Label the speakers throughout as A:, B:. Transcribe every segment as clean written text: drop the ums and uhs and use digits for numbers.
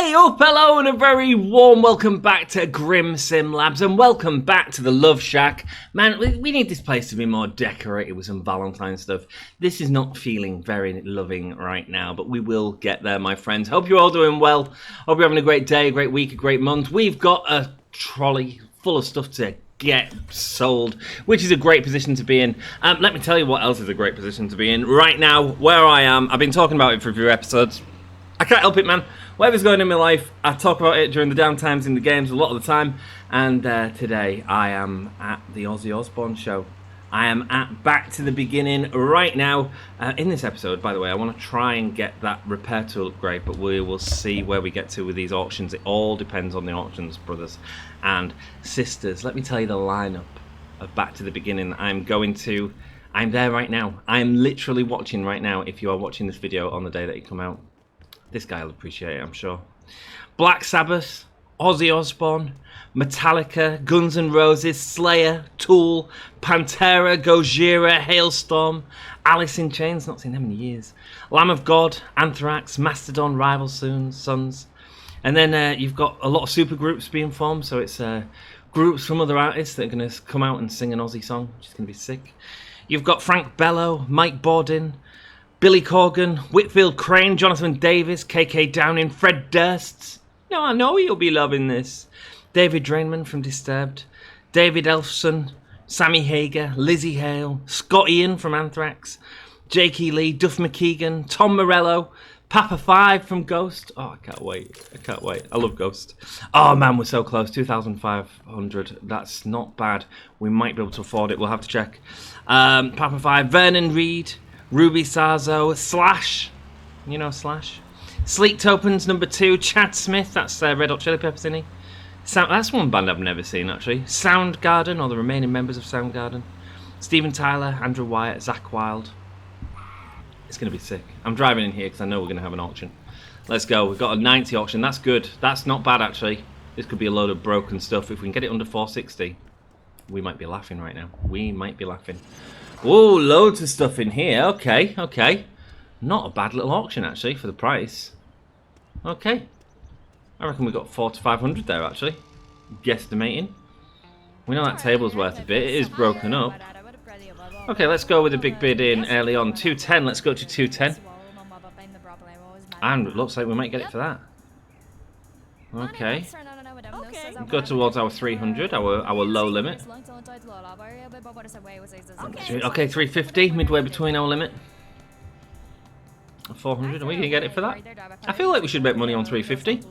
A: Hey up, hello, and a very warm welcome back to Grim Sim Labs, and welcome back to the Love Shack. Man, we need this place to be more decorated with some Valentine stuff. This is not feeling very loving right now, but we will get there, my friends. Hope you're all doing well. Hope you're having a great day, a great week, a great month. We've got a trolley full of stuff to get sold, which is a great position to be in. Let me tell you what else is a great position to be in. Right now, where I am, I've been talking about it for a few episodes. I can't help it, man. Whatever's going on in my life, I talk about it during the downtimes in the games a lot of the time. And today, I am at the Ozzy Osbourne show. I am at Back to the Beginning right now. In this episode, by the way, I want to try and get that repair tool upgrade, but we will see where we get to with these auctions. It all depends on the auctions, brothers and sisters. Let me tell you the lineup of Back to the Beginning. I'm there right now. I'm literally watching right now, if you are watching this video on the day that it come out. This guy will appreciate it, I'm sure. Black Sabbath, Ozzy Osbourne, Metallica, Guns N' Roses, Slayer, Tool, Pantera, Gojira, Hailstorm, Alice in Chains, not seen them in years, Lamb of God, Anthrax, Mastodon, Rival Sons. And then you've got a lot of super groups being formed, so it's groups from other artists that are going to come out and sing an Ozzy song, which is going to be sick. You've got Frank Bello, Mike Bordin, Billy Corgan, Whitfield Crane, Jonathan Davis, KK Downing, Fred Durst. No, I know you'll be loving this. David Drainman from Disturbed, David Elfson, Sammy Hager, Lizzie Hale, Scott Ian from Anthrax, Jake E. Lee, Duff McKeegan, Tom Morello, Papa 5 from Ghost. Oh, I can't wait. I love Ghost. Oh, man, we're so close. 2,500. That's not bad. We might be able to afford it. We'll have to check. Papa 5, Vernon Reed, Ruby Sarzo, Slash, you know Slash, Sleek Topens number 2, Chad Smith, that's Red Hot Chili Peppers, isn't he? That's one band I've never seen actually. Soundgarden, or the remaining members of Soundgarden, Steven Tyler, Andrew Wyatt, Zach Wilde. It's going to be sick. I'm driving in here because I know we're going to have an auction. Let's go. We've got a 90 auction. That's good. That's not bad actually. This could be a load of broken stuff. If we can get it under 460, we might be laughing right now. We might be laughing. Whoa, loads of stuff in here. Okay. Not a bad little auction, actually, for the price. Okay. I reckon we got 400 to 500 there, actually. Guesstimating. We know that table's worth a bit. It is broken up. Okay, let's go with a big bid in early on. 210. Let's go to 210. And it looks like we might get it for that. Okay. Go towards our 300, our low limit. Okay, 350, midway between our limit. 400, and we can get it for that. I feel like we should make money on 350.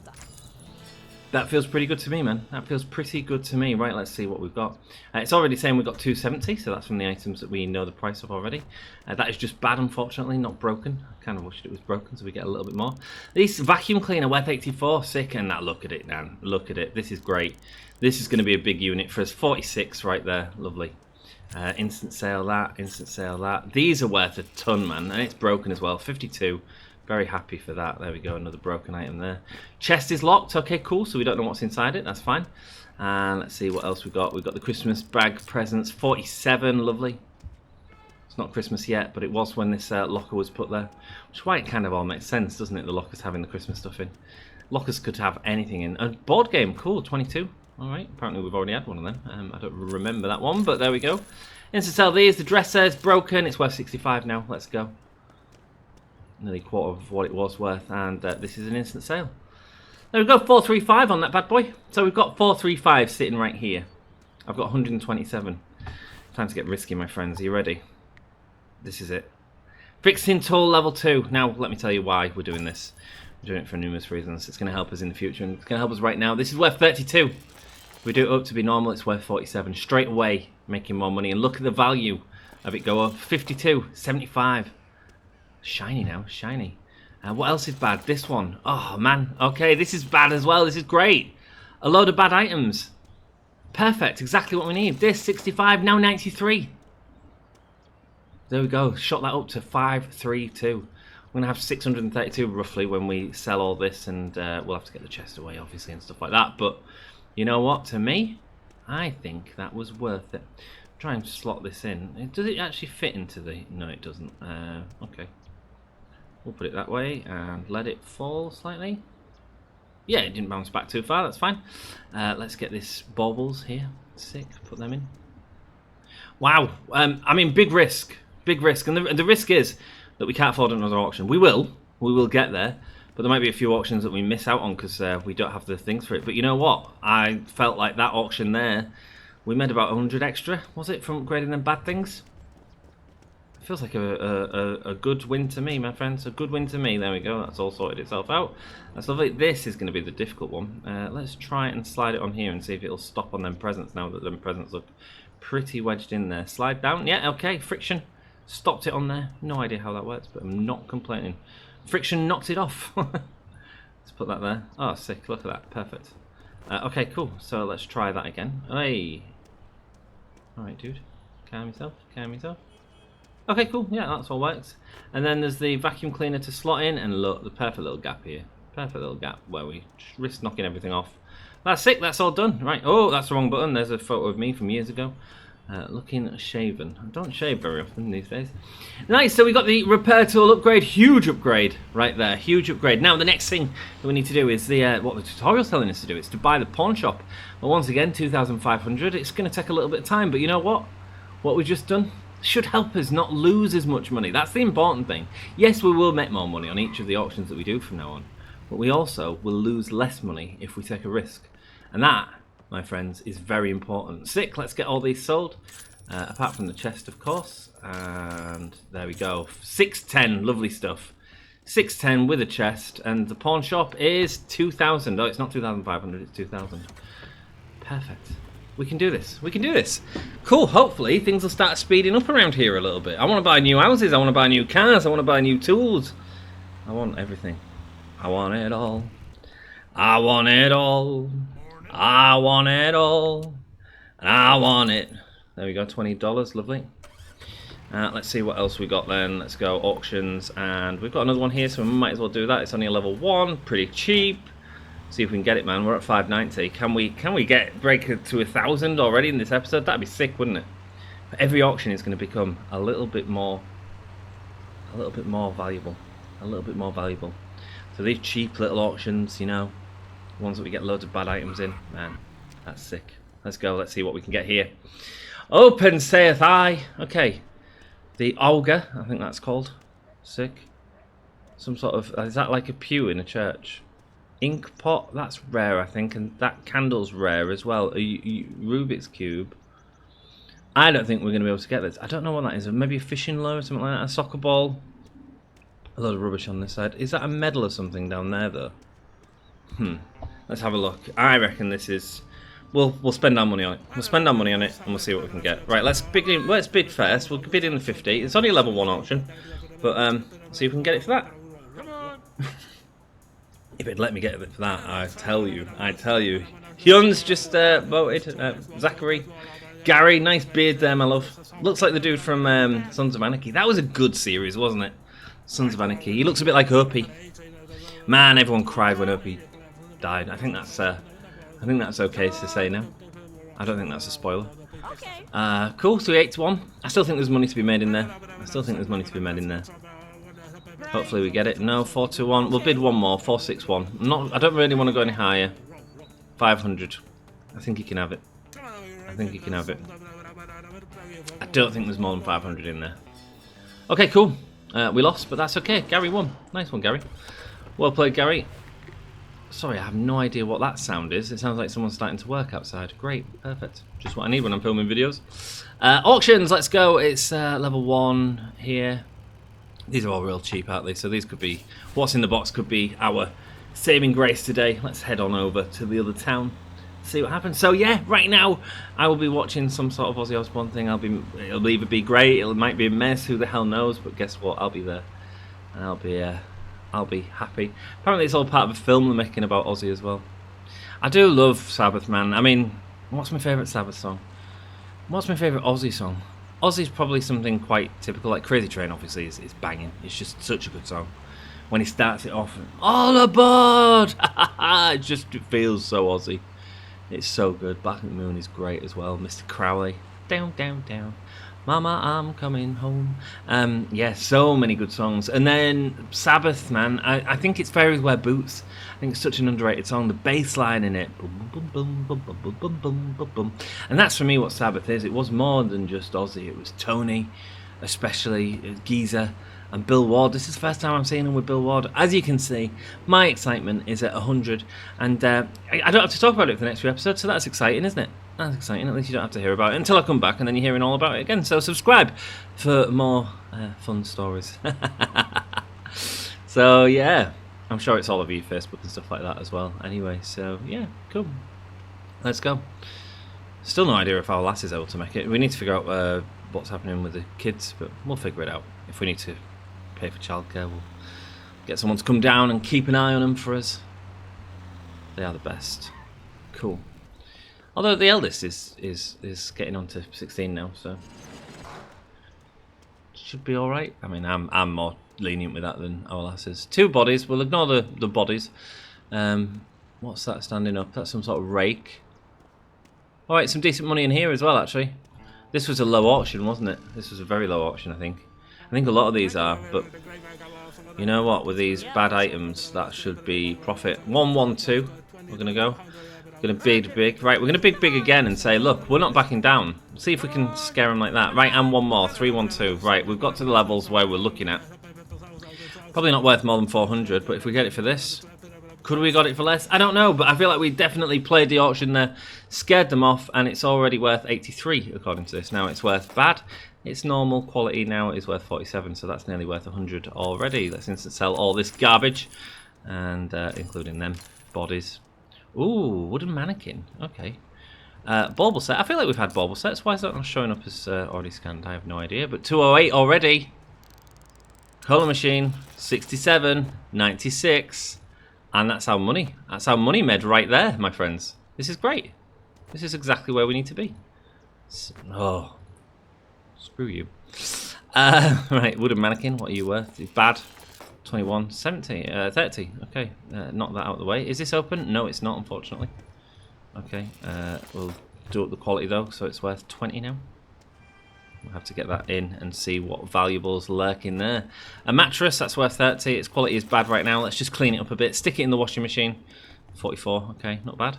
A: That feels pretty good to me, man. That feels pretty good to me. Right, let's see what we've got. It's already saying we've got 270, so that's from the items that we know the price of already. That is just bad, unfortunately, not broken. I kind of wished it was broken, so we get a little bit more. This vacuum cleaner, Web 84, sick, and that, look at it, man. Look at it. This is great. This is going to be a big unit for us. 46 right there. Lovely. Instant sale that. These are worth a ton, man, and it's broken as well. 52. Very happy for that. There we go, another broken item there. Chest is locked. Okay, cool. So we don't know what's inside it. That's fine. And let's see what else we got. We've got the Christmas bag presents. 47. Lovely. It's not Christmas yet, but it was when this locker was put there. Which is why it kind of all makes sense, doesn't it? The lockers having the Christmas stuff in. Lockers could have anything in. A board game. Cool. 22. All right. Apparently we've already had one of them. I don't remember that one, but there we go. Instant sell these. The dresser is broken. It's worth 65 now. Let's go. Nearly a quarter of what it was worth, and this is an instant sale. There we go, 435 on that bad boy. So we've got 435 sitting right here. I've got 127. Time to get risky, my friends. Are you ready? This is it. Fixing tool level 2. Now, let me tell you why we're doing this. We're doing it for numerous reasons. It's going to help us in the future, and it's going to help us right now. This is worth 32. If we do it up to be normal, it's worth 47. Straight away, making more money. And look at the value of it go up. 52, 75. Shiny now, shiny. What else is bad? This one. Oh, man. Okay, this is bad as well. This is great. A load of bad items. Perfect. Exactly what we need. This, 65, now 93. There we go. Shot that up to 532. We're going to have 632 roughly when we sell all this, and we'll have to get the chest away, obviously, and stuff like that. But you know what? To me, I think that was worth it. Try and slot this in. Does it actually fit into the... No, it doesn't. Okay. We'll put it that way and let it fall slightly. Yeah, it didn't bounce back too far. That's fine. Let's get this baubles here. Sick. Put them in. Wow. I mean, big risk. Big risk. And the risk is that we can't afford another auction. We will. We will get there. But there might be a few auctions that we miss out on because we don't have the things for it. But you know what? I felt like that auction there, we made about 100 extra, was it, from upgrading them bad things? It feels like a good win to me, my friends. A good win to me. There we go. That's all sorted itself out. That's lovely. This is going to be the difficult one. Let's try and slide it on here and see if it'll stop on them presents now that them presents look pretty wedged in there. Slide down. Yeah, okay. Friction. Stopped it on there. No idea how that works, but I'm not complaining. Friction knocked it off. Let's put that there. Oh, sick. Look at that. Perfect. Okay, cool. So let's try that again. Hey. Alright, dude. Calm yourself. Calm yourself. Okay, cool. Yeah, that's all works. And then there's the vacuum cleaner to slot in. And look, the perfect little gap here. Perfect little gap where we risk knocking everything off. That's it. That's all done. Right. Oh, that's the wrong button. There's a photo of me from years ago. Looking shaven. I don't shave very often these days. Nice, so we got the repair tool upgrade. Huge upgrade right there. Huge upgrade. Now the next thing that we need to do is what the tutorial's telling us to do. It's to buy the pawn shop. But once again, 2,500. It's going to take a little bit of time. But you know what? What we've just done should help us not lose as much money. That's the important thing. Yes, we will make more money on each of the auctions that we do from now on. But we also will lose less money if we take a risk. And that, my friends, is very important. Sick, let's get all these sold. Apart from the chest, of course. And there we go. 610, lovely stuff. 610 with a chest. And the pawn shop is 2,000. Oh, it's not 2,500, it's 2,000. Perfect. We can do this. We can do this. Cool, hopefully things will start speeding up around here a little bit. I want to buy new houses. I want to buy new cars. I want to buy new tools. I want everything. I want it all. I want it all. I want it all. And I want it. There we go, $20, lovely. Let's see what else we got then. Let's go auctions, and we've got another one here, so we might as well do that. It's only a level 1, pretty cheap. See if we can get it, man. We're at 590. Can we break it to 1,000 already in this episode? That'd be sick, wouldn't it? But every auction is going to become a little bit more valuable. A little bit more valuable. So these cheap little auctions, you know, ones that we get loads of bad items in, man, that's sick. Let's go. Let's see what we can get here. Open, saith I. Okay. The Olga, I think that's called. Sick. Some sort of, is that like a pew in a church? Ink pot, that's rare, I think, and that candle's rare as well. Rubik's Cube. I don't think we're going to be able to get this. I don't know what that is. Maybe a fishing lure or something like that. A soccer ball. A lot of rubbish on this side. Is that a medal or something down there, though? Let's have a look. I reckon this is... We'll spend our money on it. We'll spend our money on it, and we'll see what we can get. Right, let's bid first. We'll bid in the 50. It's only a level 1 auction, but see if we can get it for that. If it'd let me get it for that, I tell you. Hyun's just voted. Zachary. Gary, nice beard there, my love. Looks like the dude from Sons of Anarchy. That was a good series, wasn't it? Sons of Anarchy. He looks a bit like Opie. Man, everyone cried when Opie died. I think that's okay to say now. I don't think that's a spoiler. Cool, so 8-1. I still think there's money to be made in there. Hopefully we get it. No, 4-2-1. We'll bid one more. 4-6-1. I don't really want to go any higher. 500. I think he can have it. I don't think there's more than 500 in there. Okay, cool. We lost, but that's okay. Gary won. Nice one, Gary. Well played, Gary. Sorry, I have no idea what that sound is. It sounds like someone's starting to work outside. Great, perfect. Just what I need when I'm filming videos. Auctions, let's go. It's level 1 here. These are all real cheap, aren't they? So these could be... What's in the box could be our saving grace today. Let's head on over to the other town. See what happens. So yeah, right now I will be watching some sort of Ozzy Osbourne thing. It'll either be great, it might be a mess, who the hell knows, but guess what, I'll be there. And I'll be happy. Apparently it's all part of a film they're making about Ozzy as well. I do love Sabbath, man. I mean, what's my favourite Sabbath song? What's my favourite Ozzy song? Ozzy's probably something quite typical, like Crazy Train obviously is banging. It's just such a good song. When he starts it off, all aboard! it feels so Ozzy. It's so good. Black and Moon is great as well. Mr. Crowley. Down, down, down. Mama, I'm coming home. Yeah, so many good songs. And then Sabbath, man. I think it's Fairies Wear Boots. I think it's such an underrated song. The bass line in it. Boom, boom, boom, boom, boom, boom, boom, boom, boom, boom. And that's for me what Sabbath is. It was more than just Ozzy. It was Tony, especially Geezer, and Bill Ward. This is the first time I'm seeing him with Bill Ward. As you can see, my excitement is at 100. And I don't have to talk about it for the next few episodes, so that's exciting, isn't it? That's exciting. At least you don't have to hear about it until I come back, and then you're hearing all about it again. So subscribe for more fun stories. So yeah, I'm sure it's all over your Facebook and stuff like that as well. Anyway, so yeah, cool. Let's go. Still no idea if our lass is able to make it. We need to figure out what's happening with the kids, but we'll figure it out. If we need to pay for childcare, we'll get someone to come down and keep an eye on them for us. They are the best. Cool. Although the eldest is getting on to 16 now, so should be all right. I mean, I'm more lenient with that than our lasses. 2 bodies. We'll ignore the bodies. What's that standing up? That's some sort of rake. All right, some decent money in here as well. Actually, this was a low auction, wasn't it? This was a very low auction, I think. I think a lot of these are, but you know what? With these bad items, that should be profit. 112. We're gonna go. Gonna big. Right, we're gonna big again and say, look, we're not backing down. See if we can scare them like that. Right, and one more. 312. Right, we've got to the levels where we're looking at. Probably not worth more than 400, but if we get it for this, could we got it for less? I don't know, but I feel like we definitely played the auction there, scared them off, and it's already worth 83 according to this. Now it's worth bad. It's normal quality now. It is worth 47, so that's nearly worth 100 already. Let's instant sell all this garbage, and including them bodies. Ooh, wooden mannequin. Okay. Bauble set. I feel like we've had bauble sets. Why is that not showing up as already scanned? I have no idea. But 208 already. Cola machine. 67. 96. And that's our money. That's our money med right there, my friends. This is great. This is exactly where we need to be. Oh. Screw you. Right, wooden mannequin. What are you worth? It's bad. 21, 70, 30. Okay, knock that out of the way. Is this open? No, it's not, unfortunately. Okay, we'll do up the quality though, so it's worth 20 now. We'll have to get that in and see what valuables lurk in there. A mattress, that's worth 30. Its quality is bad right now. Let's just clean it up a bit. Stick it in the washing machine. 44, okay, not bad.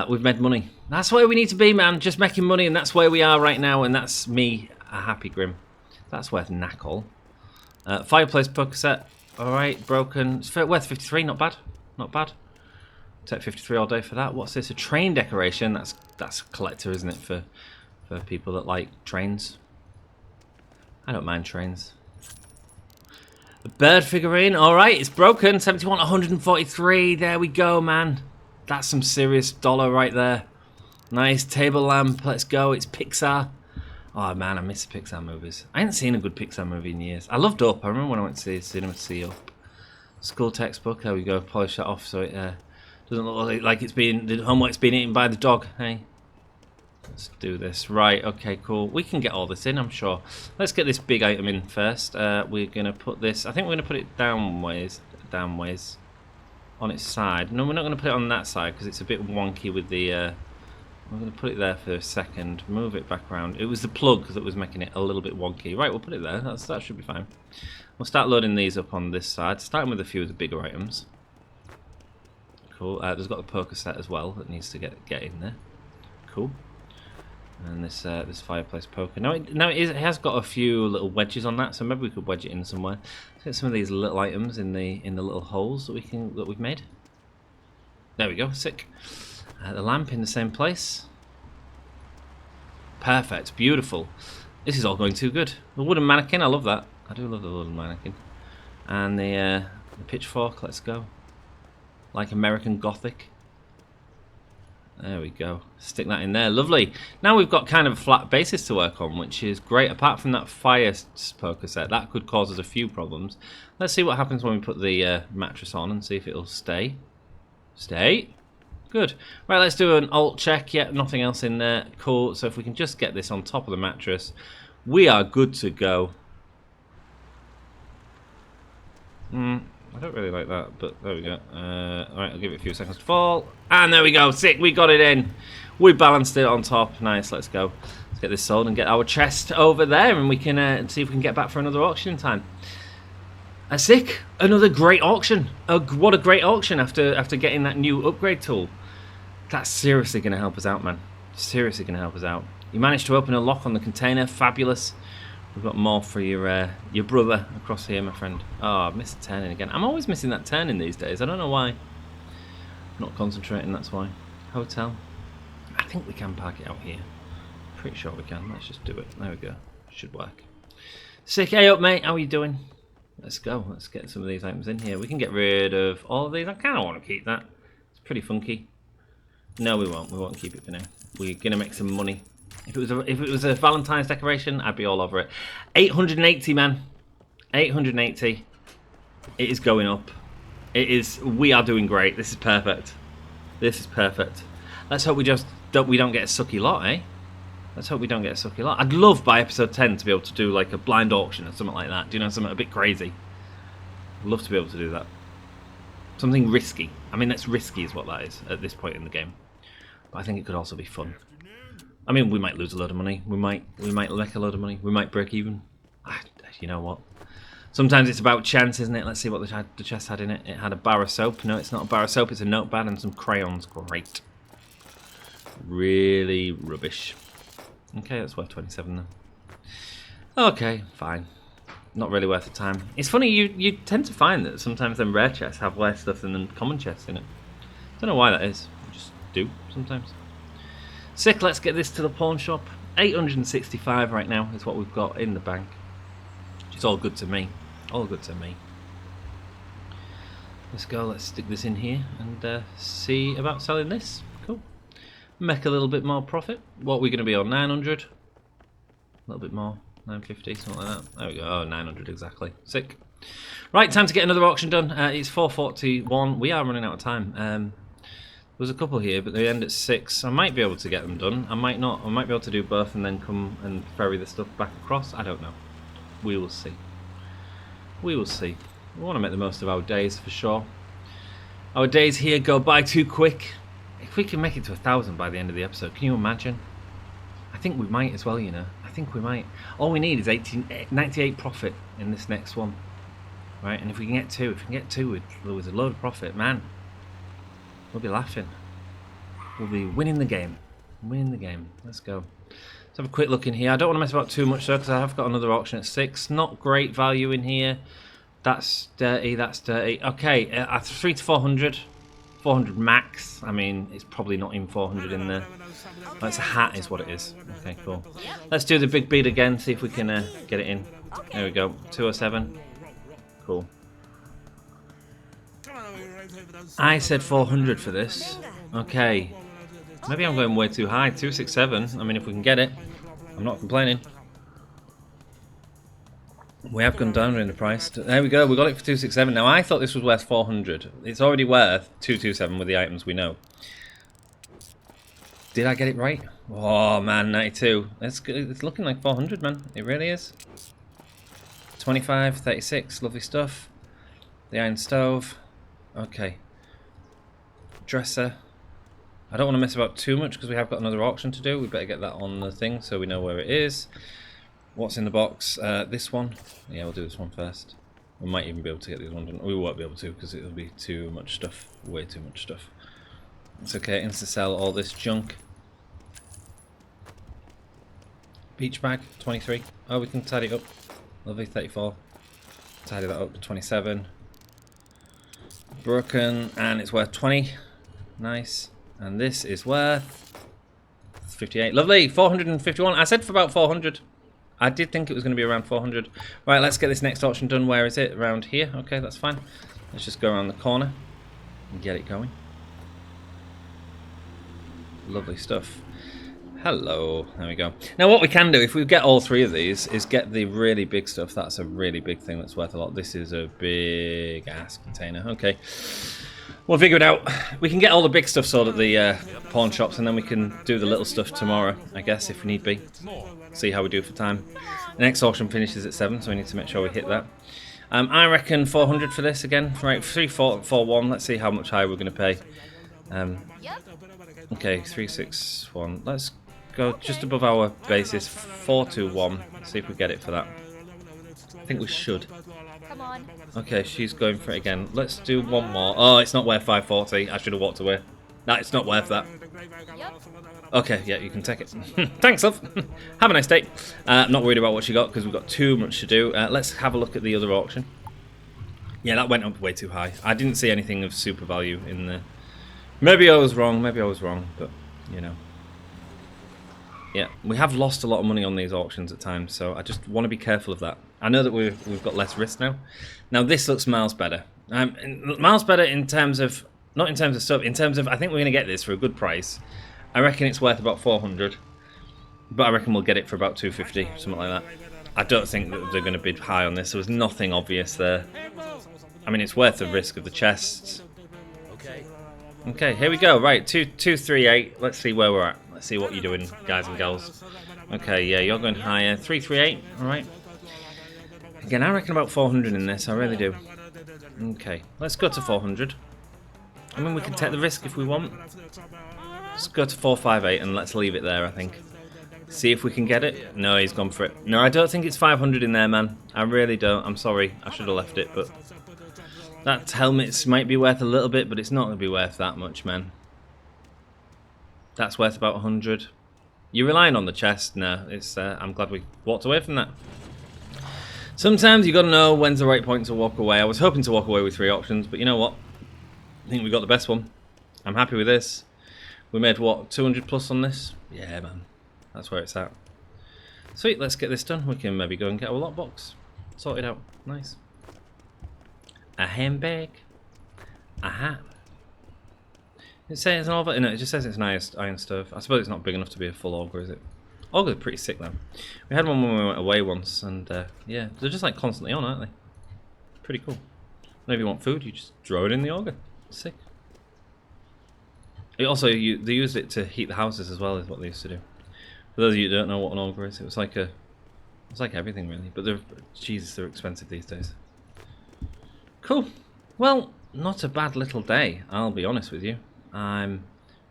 A: We've made money. That's where we need to be, man. Just making money, and that's where we are right now, and that's me, a happy Grim. That's worth knackle. Fireplace poker set. Alright, broken. It's worth 53, not bad. Not bad. Take 53 all day for that. What's this? A train decoration. That's a collector, isn't it, for people that like trains? I don't mind trains. A bird figurine. Alright, it's broken. 71, 143. There we go, man. That's some serious dollar right there. Nice table lamp. Let's go. It's Pixar. Oh man, I miss the Pixar movies. I ain't seen a good Pixar movie in years. I loved Up. I remember when I went to the cinema to see Up. School textbook. There we go. Polish that off so it doesn't look like it's been the homework's been eaten by the dog. Hey, let's do this. Right. Okay. Cool. We can get all this in. I'm sure. Let's get this big item in first. We're gonna put this. I think we're gonna put it downways on its side. No, we're not gonna put it on that side because it's a bit wonky with the. I'm going to put it there for a second, move it back around. It was the plug that was making it a little bit wonky. Right, we'll put it there. That should be fine. We'll start loading these up on this side, starting with a few of the bigger items. Cool. There's got the poker set as well that needs to get in there. Cool. And this fireplace poker. Now it has got a few little wedges on that, so maybe we could wedge it in somewhere. Let's get some of these little items in the little holes that we've made. There we go. Sick. The lamp in the same place. Perfect. Beautiful. This is all going too good. The wooden mannequin. I love that. I do love the wooden mannequin. And the pitchfork. Let's go. Like American Gothic. There we go. Stick that in there. Lovely. Now we've got kind of a flat basis to work on, which is great. Apart from that fire poker set, that could cause us a few problems. Let's see what happens when we put the mattress on and see if it'll stay. Stay. Good. Right, let's do an alt check. Yeah, nothing else in there. Cool. So if we can just get this on top of the mattress, we are good to go. I don't really like that, but there we go. Alright, I'll give it a few seconds to fall. And there we go. Sick. We got it in. We balanced it on top. Nice. Let's go. Let's get this sold and get our chest over there, and we can see if we can get back for another auction in time. Sick! Another great auction. What a great auction after getting that new upgrade tool. That's seriously going to help us out, man. Seriously going to help us out. You managed to open a lock on the container. Fabulous. We've got more for your brother across here, my friend. Oh, I've missed a turning again. I'm always missing that turning these days. I don't know why. I'm not concentrating, that's why. Hotel. I think we can park it out here. Pretty sure we can. Let's just do it. There we go. Should work. Sick. Hey up, mate. How are you doing? Let's go. Let's get some of these items in here. We can get rid of all of these. I kind of want to keep that. It's pretty funky. No, we won't. We won't keep it for now. We're gonna make some money. If it was a Valentine's decoration, I'd be all over it. 880, man. 880. It is going up. It is. We are doing great. This is perfect. This is perfect. Let's hope we don't get a sucky lot, eh? Let's hope we don't get a sucky lot. I'd love by episode 10 to be able to do like a blind auction or something like that. Do you know, something a bit crazy? I'd love to be able to do that. Something risky. I mean, that's risky is what that is at this point in the game. But I think it could also be fun. I mean, we might lose a load of money. We might make a load of money. We might break even. You know what? Sometimes it's about chance, isn't it? Let's see what the chest had in it. It had a bar of soap. No, it's not a bar of soap. It's a notepad and some crayons. Great. Really rubbish. Okay, that's worth 27 then. Okay, fine. Not really worth the time. It's funny, you tend to find that sometimes them rare chests have less stuff than the common chests in it. Don't know why that is. You just do sometimes. Sick, let's get this to the pawn shop. 865 right now is what we've got in the bank. It's all good to me. All good to me. Let's go, let's stick this in here and see about selling this. Cool. Make a little bit more profit. What are we going to be on? 900? A little bit more. 950, something like that. There we go. Oh, 900 exactly. Sick. Right, time to get another auction done. It's 4:41. We are running out of time. There's a couple here, but they end at 6. I might be able to get them done. I might not. I might be able to do both and then come and ferry the stuff back across. I don't know. We will see. We will see. We want to make the most of our days for sure. Our days here go by too quick. If we can make it to 1,000 by the end of the episode, can you imagine? I think we might as well, you know. I think we might. All we need is 98 profit in this next one. Right, and if we can get 2 with a load of profit, man, we'll be laughing. We'll be winning the game. Winning the game. Let's go. Let's have a quick look in here. I don't want to mess about too much though, because I have got another auction at 6. Not great value in here. That's dirty. That's dirty. Okay, at 3 to 400. 400 max. I mean, it's probably not even 400 in there. Oh, it's a hat is what it is. Okay, cool. Let's do the big bead again, see if we can get it in. There we go. 207. Cool. I said 400 for this. Okay. Maybe I'm going way too high. 267. I mean, if we can get it, I'm not complaining. We have gone down in the price. There we go. We got it for 267. Now, I thought this was worth 400. It's already worth 227 with the items we know. Did I get it right? Oh, man, 92. It's looking like 400, man. It really is. 25, 36. Lovely stuff. The iron stove. Okay. Dresser. I don't want to mess about too much because we have got another auction to do. We better get that on the thing so we know where it is. What's in the box? This one. Yeah, we'll do this one first. We might even be able to get the other one done. We won't be able to because it'll be too much stuff. Way too much stuff. It's okay. Insta-sell all this junk. Beach bag, 23. Oh, we can tidy it up. Lovely, 34. Tidy that up to 27. Broken, and it's worth 20. Nice. And this is worth 58. Lovely, 451. I said for about 400. I did think it was going to be around 400. Right, let's get this next auction done. Where is it? Around here. Okay, that's fine. Let's just go around the corner and get it going. Lovely stuff. Hello. There we go. Now, what we can do, if we get all 3 of these, is get the really big stuff. That's a really big thing that's worth a lot. This is a big-ass container. Okay. We'll figure it out. We can get all the big stuff sold at the pawn shops, and then we can do the little stuff tomorrow, I guess, if need be. See how we do for time. The next auction finishes at 7, so we need to make sure we hit that. I reckon 400 for this again. Right, 3441. Let's see how much higher we're going to pay. Okay, 361. Let's go just above our basis. 421. See if we get it for that. I think we should.
B: Come on.
A: Okay, she's going for it again. Let's do one more. Oh, it's not worth 540. I should have walked away. No, it's not worth that.
B: Yep.
A: Okay, yeah, you can take it. Thanks, love. Have a nice day. Not worried about what she got because we've got too much to do. Let's have a look at the other auction. Yeah, that went up way too high. I didn't see anything of super value in there. Maybe I was wrong, but, you know. Yeah, we have lost a lot of money on these auctions at times, so I just want to be careful of that. I know that we've got less risk now. Now, this looks miles better. Miles better in terms of, not in terms of stuff, in terms of, I think we're going to get this for a good price. I reckon it's worth about 400, but I reckon we'll get it for about 250, something like that. I don't think that they're going to bid high on this. There was nothing obvious there. I mean, it's worth the risk of the chests. Okay, here we go. Right, 238. Let's see where we're at. Let's see what you're doing, guys and girls. Okay, yeah, you're going higher. 338. All right. Again, I reckon about 400 in this. I really do. Okay, let's go to 400. I mean, we can take the risk if we want. Let's go to 458 and let's leave it there, I think. See if we can get it. No, he's gone for it. No, I don't think it's 500 in there, man. I really don't. I'm sorry. I should have left it, but that helmet might be worth a little bit, but it's not going to be worth that much, man. That's worth about 100. You're relying on the chest? No, it's. I'm glad we walked away from that. Sometimes you got to know when's the right point to walk away. I was hoping to walk away with 3 options, but you know what? I think we got the best one. I'm happy with this. We made what, 200 plus on this? Yeah, man. That's where it's at. Sweet, let's get this done. We can maybe go and get our lockbox sorted out. Nice. A handbag. A hat. It says an over. No, it just says it's an iron stove. I suppose it's not big enough to be a full auger, is it? Augers are pretty sick though. We had one when we went away once, and yeah, they're just like constantly on, aren't they? Pretty cool. And if you want food, you just throw it in the auger. Sick. It also, they used it to heat the houses as well, is what they used to do. For those of you who don't know what an auger is, it's like everything really. But Jesus, they're expensive these days. Cool. Well, not a bad little day, I'll be honest with you. I'm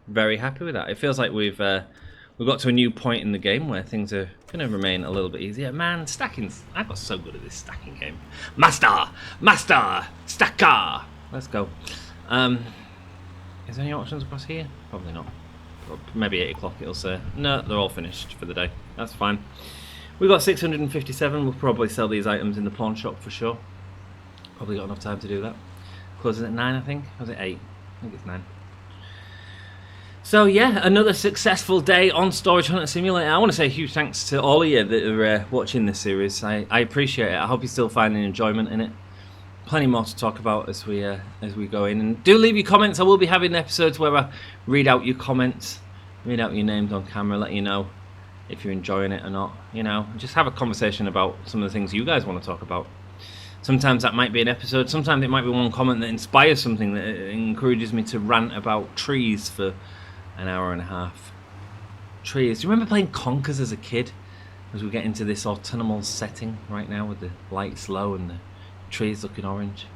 A: very happy with that. It feels like we've got to a new point in the game where things are going to remain a little bit easier. Man, stacking, I got so good at this stacking game. Master, stacker. Let's go. Is there any options across here? Probably not. Or maybe 8 o'clock it'll say. No, they're all finished for the day. That's fine. We've got 657. We'll probably sell these items in the pawn shop for sure. Probably got enough time to do that. Closes at 9, I think. Or was it 8? I think it's 9. So yeah, another successful day on Storage Hunter Simulator. I want to say a huge thanks to all of you that are watching this series. I appreciate it. I hope you're still finding enjoyment in it. Plenty more to talk about as we go in. And do leave your comments. I will be having episodes where I read out your comments, read out your names on camera, let you know if you're enjoying it or not. You know, just have a conversation about some of the things you guys want to talk about. Sometimes that might be an episode. Sometimes it might be one comment that inspires something that encourages me to rant about trees for an hour and a half. Trees. Do you remember playing Conkers as a kid? As we get into this autumnal setting right now with the lights low and the trees looking orange.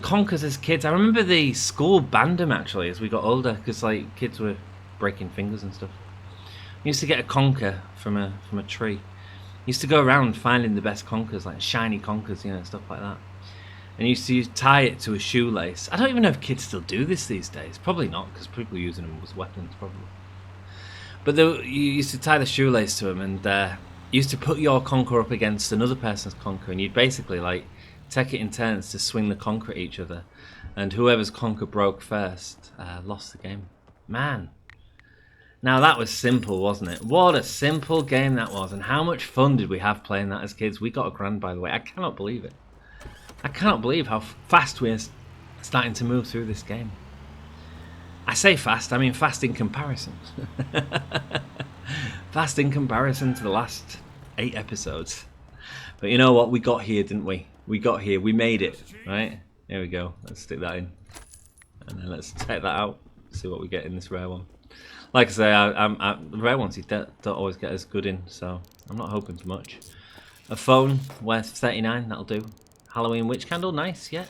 A: Conkers as kids. I remember the school banned them actually as we got older because like kids were breaking fingers and stuff. We used to get a conker from a tree. Used to go around finding the best conkers, like shiny conkers, you know, stuff like that. And used to tie it to a shoelace. I don't even know if kids still do this these days. Probably not, because people are using them as weapons, probably. But you used to tie the shoelace to them, and you used to put your conker up against another person's conker, and you'd basically like take it in turns to swing the conker at each other, and whoever's conker broke first lost the game. Man. Now that was simple, wasn't it? What a simple game that was, and how much fun did we have playing that as kids? We got a grand, by the way. I cannot believe it. I cannot believe how fast we're starting to move through this game. I say fast, I mean fast in comparison. Fast in comparison to the last 8 episodes. But you know what? We got here, didn't we? We got here. We made it, right? There we go. Let's stick that in. And then let's take that out. See what we get in this rare one. Like I say, the rare ones you don't always get as good in, so I'm not hoping for much. A phone worth 39, that'll do. Halloween witch candle, nice, yeah.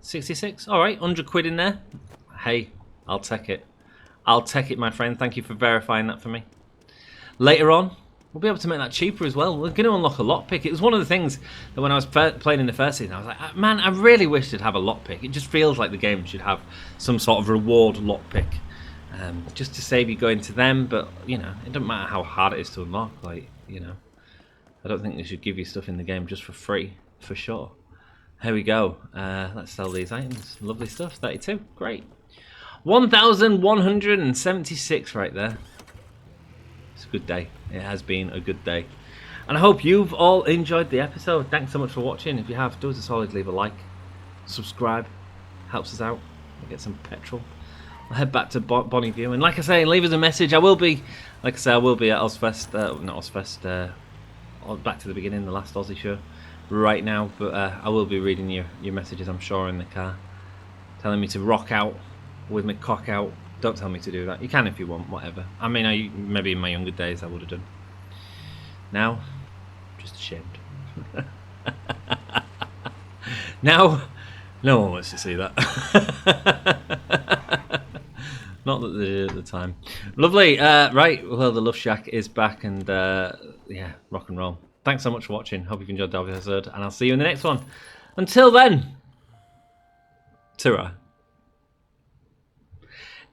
A: 66, alright, 100 quid in there. Hey, I'll take it. I'll take it, my friend. Thank you for verifying that for me. later on, we'll be able to make that cheaper as well. We're going to unlock a lockpick. It was one of the things that when I was playing in the first season, I was like, man, I really wish it'd have a lockpick. It just feels like the game should have some sort of reward lockpick. Just to save you going to them, but, you know, it doesn't matter how hard it is to unlock. Like, you know, I don't think they should give you stuff in the game just for free, for sure. Here we go. Let's sell these items. Lovely stuff. 32. Great. 1,176 right there. It's a good day. It has been a good day. And I hope you've all enjoyed the episode. Thanks so much for watching. If you have, do us a solid, leave a like. Subscribe. Helps us out. We get some petrol. I'll head back to Bonnieview. And like I say, leave us a message. I will be, like I say, I will be at Ozfest. Not Ozfest. Back to the beginning, the last Aussie show. Right now. But I will be reading your messages, I'm sure, in the car. Telling me to rock out with my cock out. Don't tell me to do that. You can if you want, whatever. I mean, maybe in my younger days I would have done. Now, just ashamed. Now, no one wants to see that. Not that they did at the time. Lovely. Right, well, the Love Shack is back, and yeah, rock and roll. Thanks so much for watching. Hope you've enjoyed the episode, and I'll see you in the next one. Until then, ta-ra.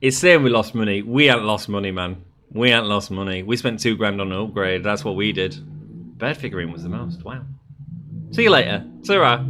A: It's saying we lost money. We ain't lost money, man. We ain't lost money. We spent $2 grand on an upgrade. That's what we did. Bird figurine was the most. Wow. See you later. Ta-ra.